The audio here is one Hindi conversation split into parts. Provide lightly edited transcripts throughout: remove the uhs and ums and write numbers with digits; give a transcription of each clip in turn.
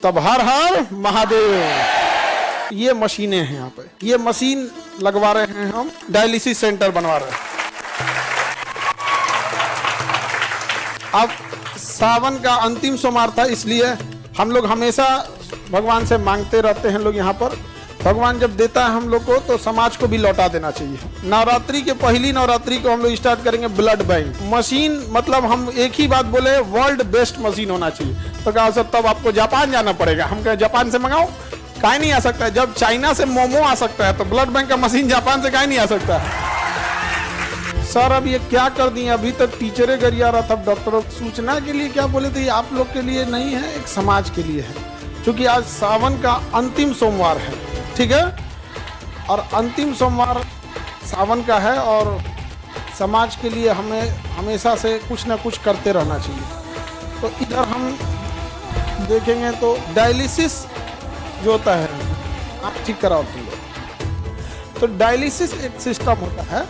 तब हर हर महादेव। ये मशीनें हैं यहाँ पे, ये मशीन लगवा रहे हैं हम, डायलिसिस सेंटर बनवा रहे हैं। अब सावन का अंतिम सोमवार था, इसलिए हम लोग हमेशा भगवान से मांगते रहते हैं लोग यहाँ पर। भगवान जब देता है हम लोग को तो समाज को भी लौटा देना चाहिए। नवरात्रि के पहली नवरात्रि को हम लोग स्टार्ट करेंगे ब्लड बैंक मशीन। मतलब हम एक ही बात बोले, वर्ल्ड बेस्ट मशीन होना चाहिए। तो कहा सर तब आपको जापान जाना पड़ेगा। हम कहे जापान से मंगाओ, काहे नहीं आ सकता है? जब चाइना से मोमो आ सकता है तो ब्लड बैंक का मशीन जापान से काहे नहीं आ सकता है? सर अब ये क्या कर दिए, अभी तक टीचरे गरिया रहा था डॉक्टरों को। सूचना के लिए क्या बोले थे, ये आप लोग के लिए नहीं है, एक समाज के लिए है। क्योंकि आज सावन का अंतिम सोमवार है, ठीक है, और अंतिम सोमवार सावन का है और समाज के लिए हमें हमेशा से कुछ ना कुछ करते रहना चाहिए। तो इधर हम देखेंगे तो डायलिसिस जो होता है, आप ठीक कराओ तुम लोग। तो डायलिसिस एक सिस्टम होता है,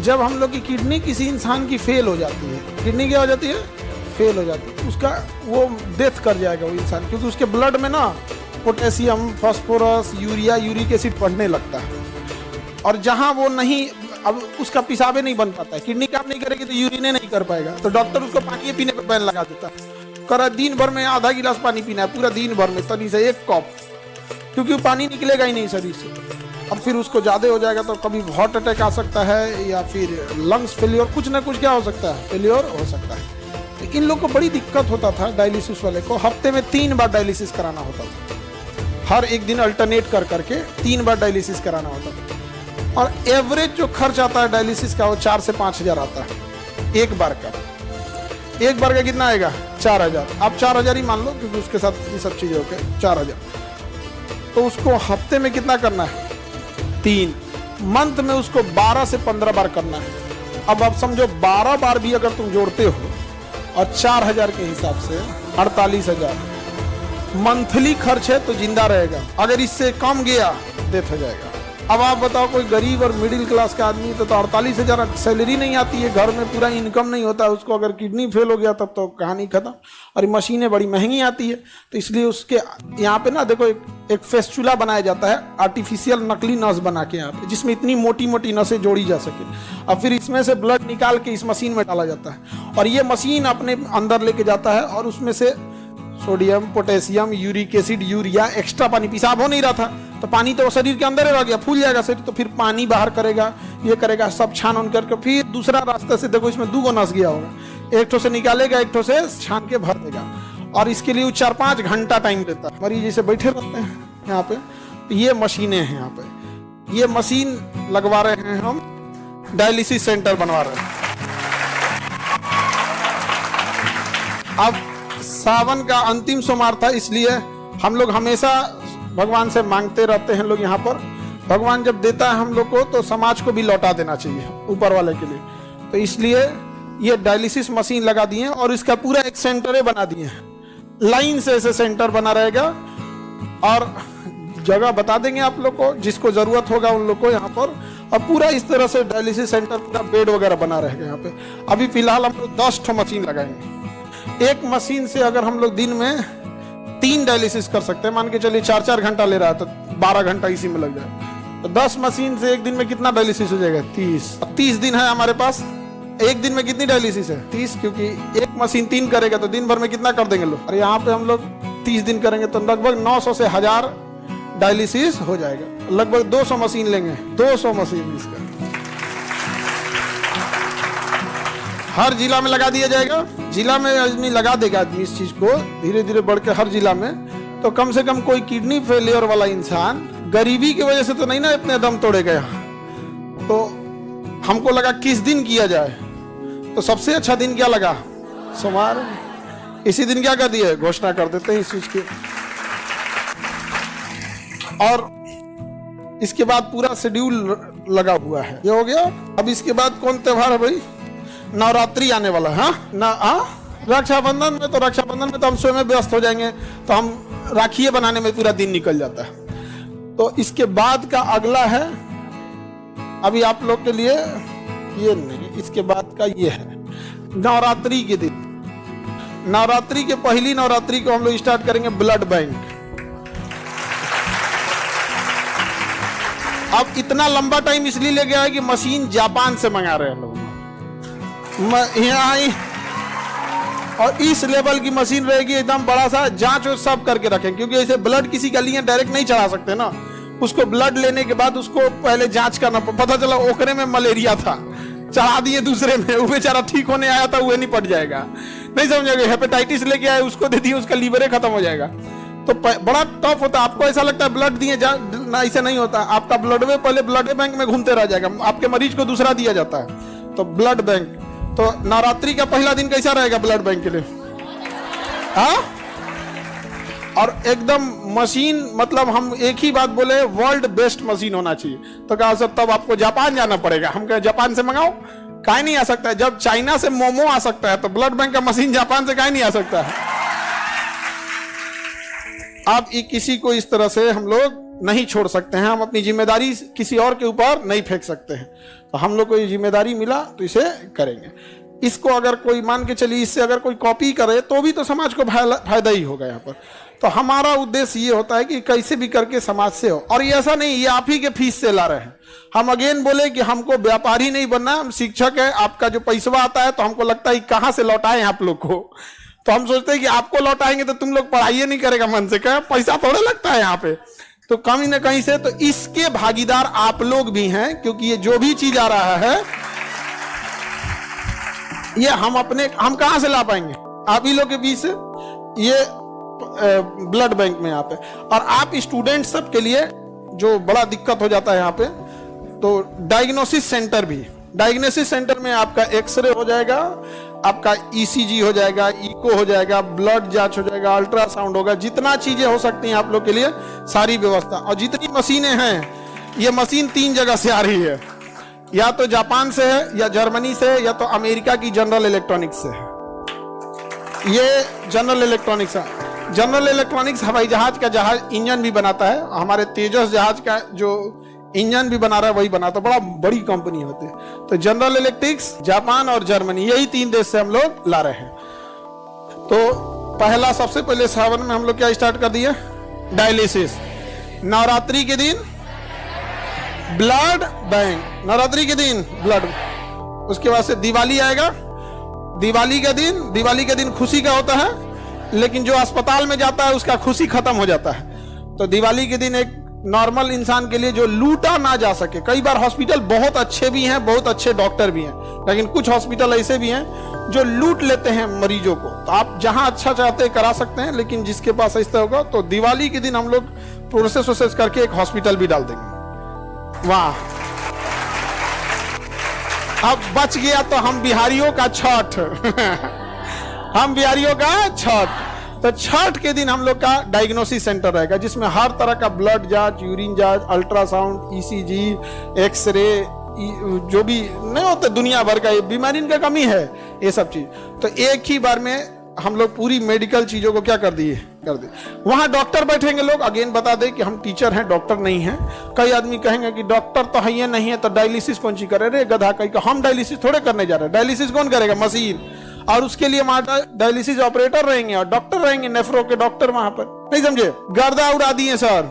जब हम लोग की किडनी किसी इंसान की फेल हो जाती है, किडनी क्या हो जाती है, फेल हो जाती है, उसका वो डेथ कर जाएगा वो इंसान, क्योंकि उसके ब्लड में ना potassium, phosphorus, urea, uric acid बढ़ने लगता है। और जहाँ वो नहीं, अब उसका पेशाबे नहीं बन पाता है, किडनी काम नहीं करेगी तो यूरिने नहीं कर पाएगा, तो डॉक्टर उसको पानी पीने पर बैन लगा देता है। करा दिन भर में आधा गिलास पानी पीना है, पूरा दिन भर में तनी से एक कप, क्योंकि वो पानी निकलेगा ही नहीं शरीर से। अब फिर उसको ज़्यादा हो जाएगा तो कभी हार्ट अटैक आ सकता है, या फिर लंग्स फेलियर, कुछ ना कुछ क्या हो सकता है, फेलियर हो सकता है। तो इन लोग को बड़ी दिक्कत होता था, डायलिसिस वाले को हफ्ते में 3 बार डायलिसिस कराना होता था। हर एक दिन अल्टरनेट कर करके 3 बार डायलिसिस कराना होता था। और एवरेज जो खर्च आता है डायलिसिस का वो 4 से 5 हज़ार आता है एक बार का। एक बार का कितना आएगा, 4 हज़ार। आप 4 हज़ार ही मान लो, क्योंकि उसके साथ ये सब चीज़ें होकर 4 हज़ार। तो उसको हफ्ते में कितना करना है, 3। मंथ में उसको 12 से 15 बार करना है। अब आप समझो 12 बार भी अगर तुम जोड़ते हो और 4 हज़ार के हिसाब से 48 हज़ार मंथली खर्च है, तो जिंदा रहेगा। अगर इससे कम गया डेथ हो जाएगा। अब आप बताओ, कोई गरीब और मिडिल क्लास का आदमी तो 48 हज़ार सैलरी नहीं आती है, घर में पूरा इनकम नहीं होता है उसको, अगर किडनी फेल हो गया तब तो कहानी खत्म। और ये मशीनें बड़ी महंगी आती है, तो इसलिए उसके यहाँ पे ना देखो एक फेस्चुला बनाया जाता है, आर्टिफिशियल नकली नस बना के यहाँ पे, जिसमें इतनी मोटी मोटी नसें जोड़ी जा सके। और फिर इसमें से ब्लड निकाल के इस मशीन में डाला जाता है, और ये मशीन अपने अंदर लेके जाता है, और उसमें से sodium, potassium, uric acid, urea, extra पानी, पेशाब हो नहीं रहा था तो पानी तो शरीर के अंदर ही रह गया, फूल जाएगा शरीर, तो फिर पानी बाहर करेगा, ये करेगा, सब छान उन करके फिर दूसरा रास्ते से, देखो इसमें 2 नस गया होगा, एक ठो से निकालेगा, एक ठो से छान के भर देगा। और इसके लिए 4-5 घंटा टाइम लेता है। मरीज जैसे बैठे रहते हैं यहाँ पे, तो ये मशीनें हैं यहाँ पे, ये मशीन लगवा रहे हैं हम, डायलिसिस सेंटर बनवा रहे हैं। अब सावन का अंतिम सोमवार था, इसलिए हम लोग हमेशा भगवान से मांगते रहते हैं लोग यहाँ पर। भगवान जब देता है हम लोग को तो समाज को भी लौटा देना चाहिए ऊपर वाले के लिए। तो इसलिए ये डायलिसिस मशीन लगा दिए हैं, और इसका पूरा एक सेंटर बना दिए हैं, लाइन से ऐसे सेंटर बना रहेगा। और जगह बता देंगे आप लोग को, जिसको जरूरत होगा उन लोग को यहाँ पर। और पूरा इस तरह से डायलिसिस सेंटर, पूरा बेड वगैरह बना रहेगा यहाँ पे। अभी फिलहाल हम लोग 10 ठो मशीन लगाएंगे। एक मशीन से अगर हम लोग दिन में 3 डायलिसिस कर सकते हैं, मान के चलिए 4-4 घंटा ले रहा है तो 12 घंटा इसी में लग जाए, तो 10 मशीन से एक दिन में कितना डायलिसिस हो जाएगा, 30 दिन है हमारे पास। एक दिन में कितनी डायलिसिस है, 30, क्योंकि एक मशीन 3 करेगा तो दिन भर में कितना कर देंगे लोग। और यहाँ पे हम लोग 30 दिन करेंगे तो लगभग 900 से 1000 डायलिसिस हो जाएगा। लगभग 200 मशीन लेंगे, 200 मशीन इसका हर जिला में लगा दिया जाएगा। जिला में आदमी लगा देगा, आदमी इस चीज को धीरे धीरे बढ़ के हर जिला में, तो कम से कम कोई किडनी फेलियर वाला इंसान गरीबी की वजह से तो नहीं ना इतने दम तोड़े गया। तो हमको लगा किस दिन किया जाए, तो सबसे अच्छा दिन क्या लगा, सोमवार। इसी दिन क्या कर दिए, घोषणा कर देते हैं इस चीज की। और इसके बाद पूरा शेड्यूल लगा हुआ है, ये हो गया। अब इसके बाद कौन त्योहार है भाई, नवरात्रि आने वाला है। रक्षाबंधन में तो हम स्वयं व्यस्त हो जाएंगे, तो हम राखियां बनाने में पूरा दिन निकल जाता है। तो इसके बाद का अगला है, अभी आप लोग के लिए ये नहीं, इसके बाद का ये है नवरात्रि के दिन। नवरात्रि के पहली नवरात्रि को हम लोग स्टार्ट करेंगे ब्लड बैंक। अब इतना लंबा टाइम इसलिए ले गया है कि मशीन जापान से मंगा रहे हैं लोग यहाँ आई, और इस लेवल की मशीन रहेगी एकदम बड़ा सा, जांच और सब करके रखें, क्योंकि ऐसे ब्लड किसी का लिए डायरेक्ट नहीं चढ़ा सकते ना, उसको ब्लड लेने के बाद उसको पहले जांच करना। पता चला ओकरे में मलेरिया था, चढ़ा दिए दूसरे में, वो बेचारा ठीक होने आया था, वो नहीं पट जाएगा, नहीं समझेगा। हेपेटाइटिस लेके आए, उसको दे दिए, उसका लीवर खत्म हो जाएगा। तो बड़ा टफ होता है। आपको ऐसा लगता है ब्लड दिए ना, ऐसे नहीं होता। आपका ब्लड में पहले ब्लड बैंक में घूमते रह जाएगा, आपके मरीज को दूसरा दिया जाता है। तो ब्लड बैंक, तो नवरात्रि का पहला दिन कैसा रहेगा ब्लड बैंक के लिए? हाँ, और एकदम मशीन, मतलब हम एक ही बात बोले, वर्ल्ड बेस्ट मशीन होना चाहिए। तो कहा सर तब आपको जापान जाना पड़ेगा। हम कहे जापान से मंगाओ, काहे नहीं आ सकता है? जब चाइना से मोमो आ सकता है तो ब्लड बैंक का मशीन जापान से काहे नहीं आ सकता है? अब किसी को इस तरह से हम लोग नहीं छोड़ सकते हैं, हम अपनी जिम्मेदारी किसी और के ऊपर नहीं फेंक सकते हैं। तो हम लोग को ये जिम्मेदारी मिला तो इसे करेंगे। इसको अगर कोई मान के चलिए, इससे अगर कोई कॉपी करे तो भी तो समाज को फायदा ही होगा यहाँ पर। तो हमारा उद्देश्य ये होता है कि कैसे भी करके समाज से हो। और ये ऐसा नहीं ये आप ही के फीस से ला रहे हैं। हम अगेन बोले कि हमको व्यापारी नहीं बनना, हम शिक्षक है। आपका जो पैसा आता है तो हमको लगता है कहाँ से लौटाएं आप लोग को। तो हम सोचते हैं कि आपको लौटाएंगे तो तुम लोग पढ़ाई नहीं करेगा मन से, क्या पैसा थोड़ा लगता है यहाँ पे, तो कहीं ना कहीं से। तो इसके भागीदार आप लोग भी हैं, क्योंकि ये जो भी चीज आ रहा है ये हम कहां से ला पाएंगे? आप ही लोग के बीच से, ये ब्लड बैंक में यहाँ पे। और आप स्टूडेंट सब के लिए जो बड़ा दिक्कत हो जाता है यहाँ पे, तो डायग्नोसिस सेंटर भी, डायग्नोसिस सेंटर में आपका एक्सरे हो जाएगा, आपका ईसीजी हो जाएगा, इको हो जाएगा, ब्लड जांच हो जाएगा, अल्ट्रासाउंड होगा, जितना चीजें हो सकती हैं आप लोग के लिए सारी व्यवस्था। और जितनी मशीनें हैं, ये मशीन 3 जगह से आ रही है, या तो जापान से है, या जर्मनी से, या तो अमेरिका की जनरल इलेक्ट्रॉनिक्स से है। ये जनरल इलेक्ट्रॉनिक्स है। जनरल इलेक्ट्रॉनिक्स हवाई जहाज का इंजन भी बनाता है। हमारे तेजस जहाज का जो इंजन भी बना रहा है वही बनाता है, बड़ा बड़ी कंपनी होती है। तो जनरल इलेक्ट्रिक्स, जापान और जर्मनी, यही 3 देश से हम लोग ला रहे हैं। तो पहला, सबसे पहले सावन में हम लोग क्या स्टार्ट कर दिए? डायलिसिस। नवरात्रि के दिन ब्लड बैंक, नवरात्रि के दिन ब्लड। उसके बाद से दिवाली आएगा। दिवाली के दिन खुशी का होता है, लेकिन जो अस्पताल में जाता है उसका खुशी खत्म हो जाता है। तो दिवाली के दिन एक नॉर्मल इंसान के लिए जो लूटा ना जा सके, कई बार हॉस्पिटल बहुत अच्छे भी हैं, बहुत अच्छे डॉक्टर भी हैं, लेकिन कुछ हॉस्पिटल ऐसे भी हैं जो लूट लेते हैं मरीजों को। तो आप जहां अच्छा चाहते हैं करा सकते हैं, लेकिन जिसके पास ऐसा होगा, तो दिवाली के दिन हम लोग प्रोसेस करके एक हॉस्पिटल भी डाल देंगे। वाह, अब बच गया तो हम बिहारियों का छठ हम बिहारियों का छठ। तो छठ के दिन हम लोग का डायग्नोसिस सेंटर रहेगा, जिसमें हर तरह का ब्लड जांच, यूरिन जांच, अल्ट्रासाउंड, ईसीजी, एक्सरे, जो भी नहीं होते दुनिया भर का, ये बीमारी का कमी है, ये सब चीज। तो एक ही बार में हम लोग पूरी मेडिकल चीजों को क्या कर दिए। वहां डॉक्टर बैठेंगे लोग। अगेन बता दें कि हम टीचर हैं, डॉक्टर नहीं हैं। कई आदमी कहेंगे कि डॉक्टर तो है ये नहीं है तो डायलिसिस कौन सी करे? रे गधा, कहीं का हम डायलिसिस थोड़े करने जा रहे हैं। डायलिसिस कौन करेगा? मशीन। और उसके लिए वहां डायलिसिस ऑपरेटर रहेंगे और डॉक्टर रहेंगे, नेफ्रो के डॉक्टर वहां पर। नहीं समझे? गर्दा उड़ा दिए सर।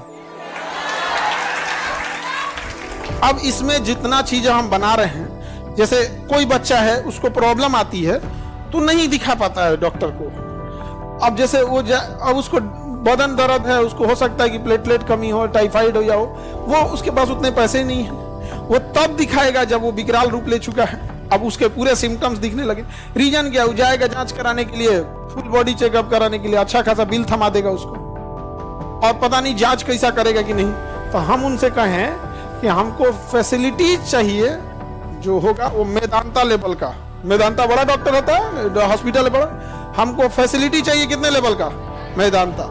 अब इसमें जितना चीजें हम बना रहे हैं, जैसे कोई बच्चा है उसको प्रॉब्लम आती है तो नहीं दिखा पाता है डॉक्टर को। अब जैसे वो अब उसको बदन दर्द है, उसको हो सकता है कि प्लेटलेट कमी हो, टाइफाइड हो या हो, वो उसके पास उतने पैसे नहीं है। वो तब दिखाएगा जब वो विकराल रूप ले चुका है, अब उसके पूरे सिम्टम्स दिखने लगे। रीजन क्या? वो जाएगा जांच कराने के लिए, फुल बॉडी चेकअप कराने के लिए, अच्छा खासा बिल थमा देगा उसको, और पता नहीं जांच कैसा करेगा कि नहीं। तो हम उनसे कहें कि हमको फैसिलिटीज चाहिए जो होगा वो मेदांता लेवल का। मेदांता बड़ा डॉक्टर होता है, हॉस्पिटल बड़ा। हमको फैसिलिटी चाहिए कितने लेवल का? मेदांता।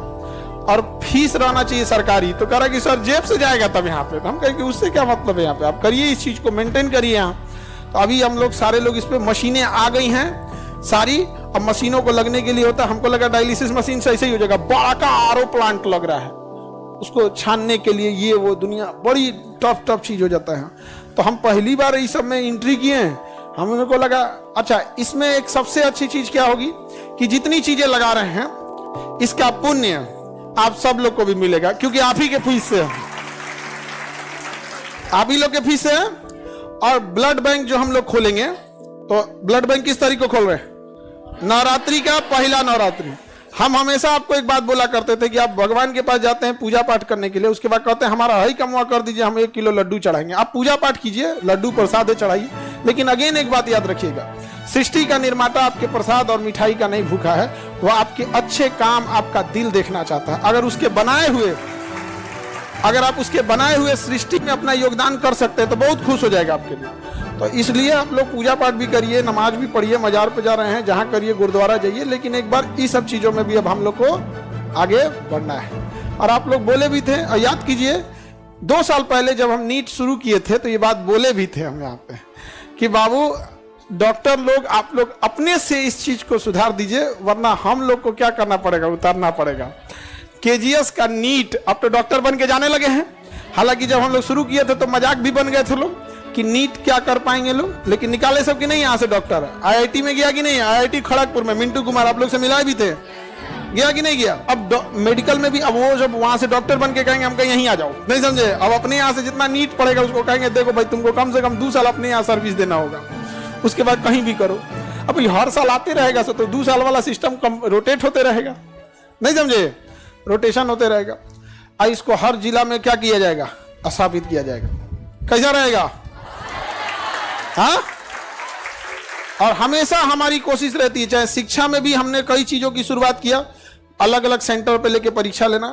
और फीस रहना चाहिए सरकारी। तो कह रहा कि सर जेब से जाएगा तब यहाँ पे। तो हम कहें कि उससे क्या मतलब है, यहाँ पे आप करिए, इस चीज को मेंटेन करिए यहाँ। तो अभी हम लोग सारे लोग इस पे, मशीनें आ गई हैं सारी। अब मशीनों को लगने के लिए होता है, हमको लगा डायलिसिस मशीन से ऐसे ही हो जाएगा। बड़ा का आरओ प्लांट लग रहा है, उसको छानने के लिए ये वो, दुनिया बड़ी टफ चीज हो जाता है। तो हम पहली बार इस सब में एंट्री किए हैं। हम को लगा अच्छा इसमें एक सबसे अच्छी चीज क्या होगी कि जितनी चीजें लगा रहे हैं इसका पुण्य आप सब लोग को भी मिलेगा, क्योंकि आप ही के फीस से, आप ही लोग के फीस से है। और ब्लड बैंक जो हम लोग खोलेंगे, तो ब्लड बैंक किस तारीख को खोल रहे हैं? नवरात्रि का पहला नवरात्रि। हम हमेशा आपको एक बात बोला करते थे कि आप भगवान के पास जाते हैं पूजा पाठ करने के लिए, उसके बाद कहते हैं हमारा हई कमवा कर दीजिए, हम 1 किलो लड्डू चढ़ाएंगे। आप पूजा पाठ कीजिए, लड्डू प्रसाद चढ़ाइए, लेकिन अगेन एक बात याद रखिएगा, सृष्टि का निर्माता आपके प्रसाद और मिठाई का नहीं भूखा है, वह आपके अच्छे काम, आपका दिल देखना चाहता है। अगर आप उसके बनाए हुए सृष्टि में अपना योगदान कर सकते हैं तो बहुत खुश हो जाएगा आपके लिए। तो इसलिए आप लोग पूजा पाठ भी करिए, नमाज भी पढ़िए, मजार पे जा रहे हैं जहां करिए, गुरुद्वारा जाइए, लेकिन एक बार इस सब चीजों में भी अब हम लोग को आगे बढ़ना है। और आप लोग बोले भी थे, और याद कीजिए 2 साल पहले जब हम नीट शुरू किए थे तो ये बात बोले भी थे हम यहाँ पे कि बाबू डॉक्टर लोग, आप लोग अपने से इस चीज को सुधार दीजिए, वरना हम लोग को क्या करना पड़ेगा, उतारना पड़ेगा। केजीएस का नीट, अब तो डॉक्टर बन के जाने लगे हैं। हालांकि जब हम लोग शुरू किए थे तो मजाक भी बन गए थे लोग कि नीट क्या कर पाएंगे लोग, लेकिन निकाले सब कि नहीं यहाँ से डॉक्टर। आईआईटी में गया कि नहीं? आईआईटी खड़गपुर में मिंटू कुमार आप लोग से मिलाए भी थे, गया कि नहीं गया? अब मेडिकल में भी अब वो जब वहां से डॉक्टर बन के कहेंगे हम कहीं यहीं आ जाओ, नहीं समझे? अब अपने यहाँ से जितना नीट पड़ेगा उसको कहेंगे देखो भाई तुमको कम से कम 2 साल अपने यहाँ सर्विस देना होगा, उसके बाद कहीं भी करो। अब हर साल आते रहेगा तो 2 साल वाला सिस्टम रोटेट होते रहेगा, नहीं समझे? रोटेशन होते रहेगा। इसको हर जिला में क्या किया जाएगा? स्थापित किया जाएगा। कैसा रहेगा? हाँ? और हमेशा हमारी कोशिश रहती है, चाहे शिक्षा में भी हमने कई चीजों की शुरुआत किया, अलग अलग सेंटर पे लेके परीक्षा लेना,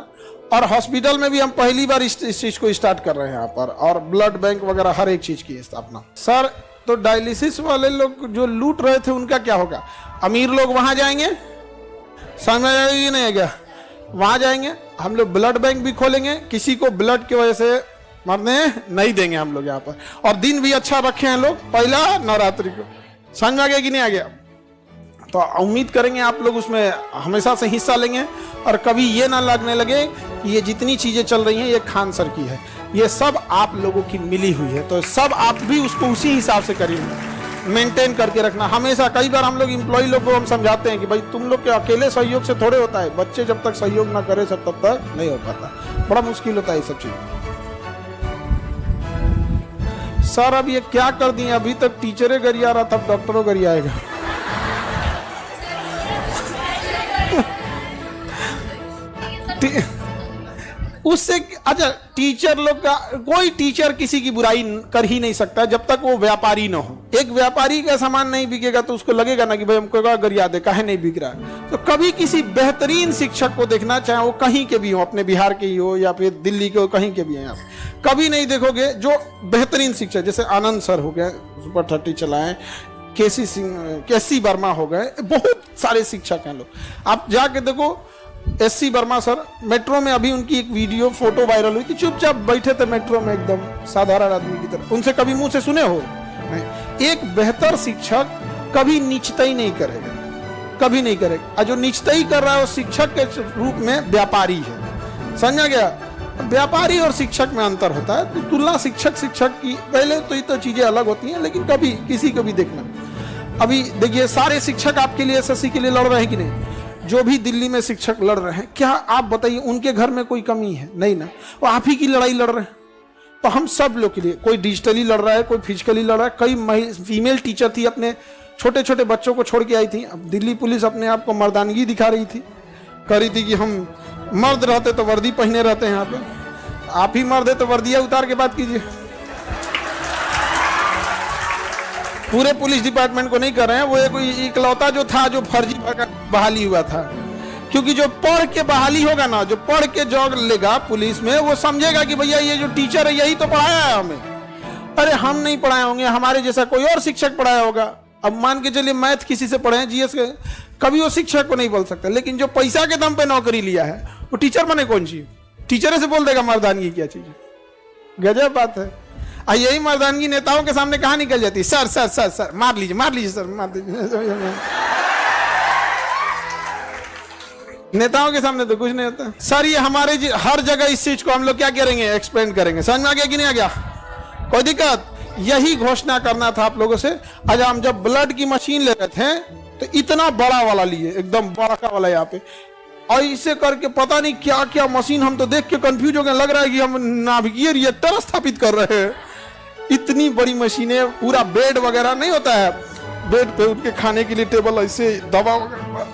और हॉस्पिटल में भी हम पहली बार इस चीज को स्टार्ट कर रहे हैं यहाँ पर, और ब्लड बैंक वगैरह हर एक चीज की स्थापना। सर तो डायलिसिस वाले लोग जो लूट रहे थे उनका क्या होगा? अमीर लोग वहां जाएंगे, समझ में आएगी नहीं है क्या? वहां जाएंगे, हम लोग ब्लड बैंक भी खोलेंगे, किसी को ब्लड की वजह से मरने नहीं देंगे हम लोग यहाँ पर। और दिन भी अच्छा रखे हैं लोग, पहला नवरात्रि को। समझ में आ गया कि नहीं आ गया? तो उम्मीद करेंगे आप लोग उसमें हमेशा से हिस्सा लेंगे, और कभी ये ना लगने लगे कि ये जितनी चीजें चल रही हैं ये खान सर की है, ये सब आप लोगों की मिली हुई है। तो सब आप भी उसको उसी हिसाब से करिए, मेंटेन करके रखना हमेशा। कई बार हम लोग एम्प्लॉय लोग को हम समझाते हैं कि भाई तुम लोग के अकेले सहयोग से थोड़े होता है, बच्चे जब तक सहयोग ना करे सब तब तक नहीं हो पाता, बड़ा मुश्किल होता है ये सब चीज। सर अब ये क्या कर दिए, अभी तक टीचरे गरिया रहा, तब डॉक्टरों गरियाएगा। उससे अच्छा, टीचर लोग का, कोई टीचर किसी की बुराई कर ही नहीं सकता जब तक वो व्यापारी ना हो। एक व्यापारी का सामान नहीं बिकेगा तो उसको लगेगा ना कि भाई हमको गरिया दे, काहे नहीं बिक रहा है। तो कभी किसी बेहतरीन शिक्षक को देखना, चाहे वो कहीं के भी हो, अपने बिहार के ही हो या फिर दिल्ली के हो, कहीं के भी हैं, कभी नहीं देखोगे जो बेहतरीन शिक्षक, जैसे आनंद सर हो गए, सुपर 30 चलाएं, केसी वर्मा हो गए, बहुत सारे शिक्षक हैं लोग। आप जाके देखो, एससी वर्मा सर, मेट्रो में अभी उनकी एक वीडियो फोटो वायरल हुई थी, चुपचाप बैठे थे मेट्रो में एकदम साधारण आदमी की तरह। उनसे कभी मुंह से सुने हो? नहीं। एक बेहतर शिक्षक कभी नीचताई नहीं करेगा, कभी नहीं करेगा। और जो नीचताई कर रहा है वो शिक्षक के रूप में व्यापारी है, समझा गया? व्यापारी और शिक्षक में अंतर होता है। तो तुलना शिक्षक की पहले तो ये तो चीजें अलग होती हैं, लेकिन कभी किसी को भी देखना। अभी देखिए सारे शिक्षक आपके लिए एसएससी के लिए लड़ रहे हैं कि नहीं? जो भी दिल्ली में शिक्षक लड़ रहे हैं, क्या आप बताइए उनके घर में कोई कमी है? नहीं ना, वो आप ही की लड़ाई लड़ रहे हैं। तो हम सब लोग के लिए, कोई डिजिटली लड़ रहा है, कोई फिजिकली लड़ रहा है। कई फीमेल टीचर थी, अपने छोटे छोटे बच्चों को छोड़ के आई थी। अब दिल्ली पुलिस अपने आप को मर्दानगी दिखा रही थी, कह रही थी कि हम मर्द रहते तो वर्दी पहने रहते हैं। यहाँ पे आप ही मर्द है तो वर्दियां उतार के बात कीजिए। पूरे पुलिस डिपार्टमेंट को नहीं कर रहे हैं, वो कोई इकलौता जो था जो फर्जी बहाली हुआ था। क्योंकि जो पढ़ के बहाली होगा ना, जो पढ़ के जॉब लेगा पुलिस में, वो समझेगा कि भैया ये जो टीचर है यही तो पढ़ाया है हमें। अरे हम नहीं पढ़ाए होंगे, हमारे जैसा कोई और शिक्षक पढ़ाया होगा। अब मान के चलिए मैथ किसी से पढ़े हैं, जीएस के, कभी वो शिक्षक को नहीं बोल सकता। लेकिन जो पैसा के दम पे नौकरी लिया है वो टीचर बने कौन सी? टीचर से बोल देगा मर्दानगी क्या चीज है। गजब बात है। यही मर्दानगी नेताओं के सामने कहाँ निकल जाती है? सर सर सर सर मार लीजिए सर, मार दीजिए। नेताओं के सामने तो कुछ नहीं होता। सर ये हमारे हर जगह इस चीज को हम लोग क्या करेंगे, एक्सपेंड करेंगे। समझ में आ गया कि नहीं आ गया? कोई दिक्कत? यही घोषणा करना था आप लोगों से। आज हम जब ब्लड की मशीन ले रहे थे तो इतना बड़ा वाला लिए, एकदम बड़ा का वाला यहाँ पे, और इसे करके पता नहीं क्या क्या मशीन, हम तो देख के कंफ्यूज हो गए, लग रहा है कि हम नाभिकीय रिएक्टर स्थापित कर रहे हैं। इतनी बड़ी मशीनें, पूरा बेड वगैरह नहीं होता है, बेड पे उठ के खाने के लिए टेबल, ऐसे दवा,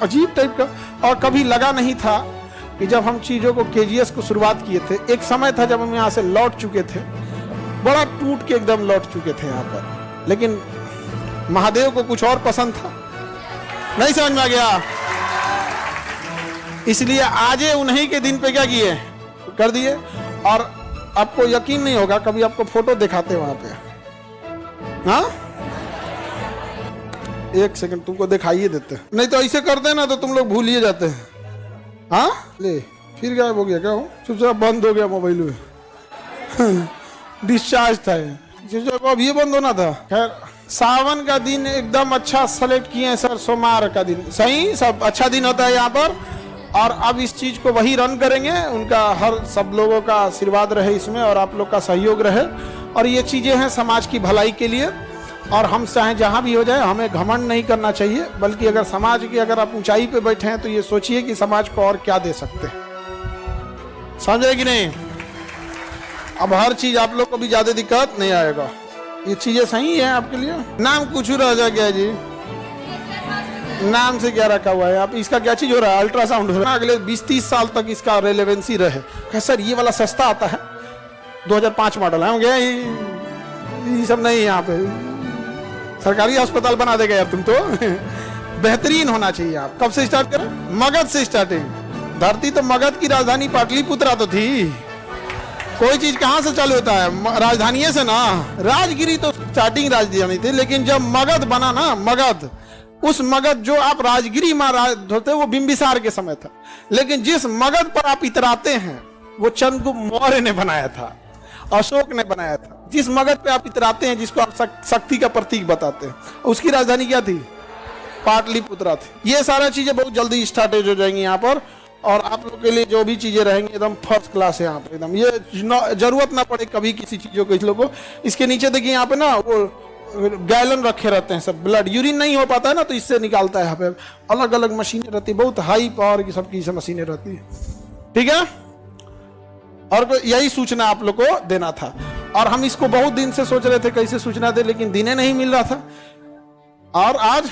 अजीब टाइप का। और कभी लगा नहीं था कि जब हम चीजों को केजीएस को शुरुआत किए थे, एक समय था जब हम यहाँ से लौट चुके थे, बड़ा टूट के एकदम लौट चुके थे यहाँ पर, लेकिन महादेव को कुछ और पसंद था, नहीं समझ में आ गया, इसलिए आज उन्हीं के दिन पे क्या किए, कर दिए। और आपको यकीन नहीं होगा, कभी आपको फोटो दिखाते वहां पे, हाँ एक सेकंड तुमको दिखाइए देते, नहीं तो ऐसे करते ना तो तुम लोग भूल ही जाते हैं। हाँ ले, फिर गायब हो गया क्या, हो चुपचाप बंद हो गया मोबाइल में डिस्चार्ज था, अब ये बंद होना था। खैर, सावन का दिन एकदम अच्छा सेलेक्ट किए हैं सर, सोमवार का दिन सही, सब अच्छा दिन होता है यहाँ पर। और अब इस चीज को वही रन करेंगे, उनका हर सब लोगों का आशीर्वाद रहे इसमें, और आप लोग का सहयोग रहे। और ये चीजें हैं समाज की भलाई के लिए, और हम चाहे जहां भी हो जाए, हमें घमंड नहीं करना चाहिए, बल्कि अगर समाज की, अगर आप ऊंचाई पे बैठे हैं तो ये सोचिए कि समाज को और क्या दे सकते हैं, समझे कि नहीं। अब हर चीज आप लोग को भी ज्यादा दिक्कत नहीं आएगा, ये चीजें सही है आपके लिए। नाम कुछ रह जा गया जी, नाम से क्या रखा हुआ है, आप इसका क्या चीज हो रहा है, अल्ट्रासाउंड हो रहा है, अगले 20-30 साल तक इसका रेलेवेंसी रहे। सर ये वाला सस्ता आता है, 2005 मॉडल है, गया ये सब नहीं, यहाँ पे सरकारी अस्पताल बना देगा यार तुम तो बेहतरीन होना चाहिए। आप कब से स्टार्ट करें, मगध से स्टार्टिंग। धरती तो मगध की राजधानी पाटलिपुत्रा तो थी, कोई चीज कहां से चालू होता है, राजधानी से ना। राजगिरी तो स्टार्टिंग राजधानी थी, लेकिन जब मगध बना ना, मगध, उस मगध जो आप राजगिरी में राज होते वो बिंबिसार के समय था, लेकिन जिस मगध पर आप इतराते हैं वो चंद्रगुप्त मौर्य ने बनाया था, अशोक ने बनाया था। जिस मगध पे आप इतराते हैं, जिसको आप शक्ति का प्रतीक बताते हैं, उसकी राजधानी क्या थी, पाटलिपुत्रा थी। ये सारा चीजें बहुत जल्दी स्टार्टेज हो जाएंगी यहाँ पर, और आप लोग के लिए जो भी चीजें रहेंगी एकदम फर्स्ट क्लास है यहाँ पे, एकदम ये जरूरत ना पड़े कभी किसी चीजों को, इस लोगों को। इसके नीचे देखिए यहाँ पे ना वो गैलन रखे रहते हैं सब, ब्लड यूरिन नहीं हो पाता है ना, तो इससे निकालता है। यहाँ पे अलग अलग मशीनें रहती है, बहुत हाई पावर की सबकी मशीनें रहती है, ठीक है। और यही सूचना आप लोग को देना था, और हम इसको बहुत दिन से सोच रहे थे कैसे सूचना दे, लेकिन दिने नहीं मिल रहा था, और आज